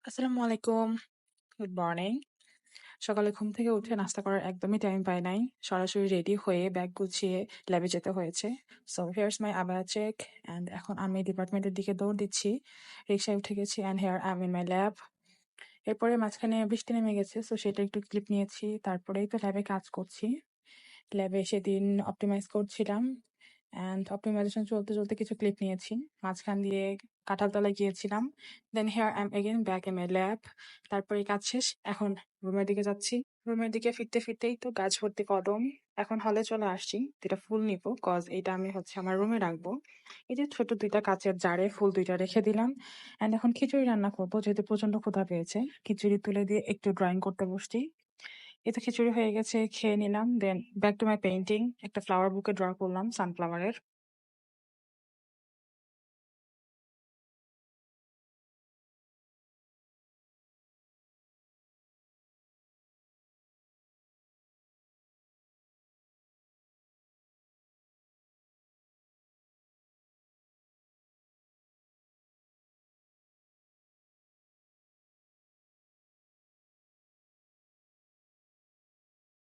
আসসালামু আলাইকুম। Good morning. সকালে ঘুম থেকে উঠে নাস্তা করার একদমই টাইম পাই নাই। সরাসরি রেডি হয়ে ব্যাগ গুছিয়ে ল্যাবে যেতে হয়েছে। সো হিয়ারস মাই আবায়া চেক অ্যান্ড এখন আমি ডিপার্টমেন্টের দিকে দৌড় দিচ্ছি। রিক্সায় উঠে গেছি and here I am in my lab. এরপরে মাঝখানে বৃষ্টি নেমে গেছে, সো সেটা একটু ক্লিপ নিয়েছি। তারপরেই তো ল্যাবে কাজ করছি। ল্যাবে সেদিন অপটিমাইজ করছিলাম অ্যান্ড অপটিমাইজেশন চলতে কিছু ক্লিপ নিয়েছি। মাঝখান দিয়ে কাঁঠালতলায় গিয়েছিলাম। Then here I am again back in my lab. তারপরে কাজ শেষ। এখন রুমের দিকে যাচ্ছি। রুমের দিকে ফিরতেই তো গাছ ভর্তি কদম। এখন হলে চলে আসছি। যেটা ফুল নিবো কজ এইটা আমি আমার রুমে রাখবো। এই যে ছোট ২ টা কাঁচের জারে ফুল ২ টা রেখে দিলাম। অ্যান্ড এখন খিচুড়ি রান্না করবো যেহেতু প্রচন্ড ক্ষুধা পেয়েছে। খিচুড়ি তুলে দিয়ে একটু ড্রয়িং করতে বসছি। এই তো খিচুড়ি হয়ে গেছে, খেয়ে নিলাম। Then back to my painting. একটা ফ্লাওয়ার বুকে ড্র করলাম সানফ্লাওয়ারের।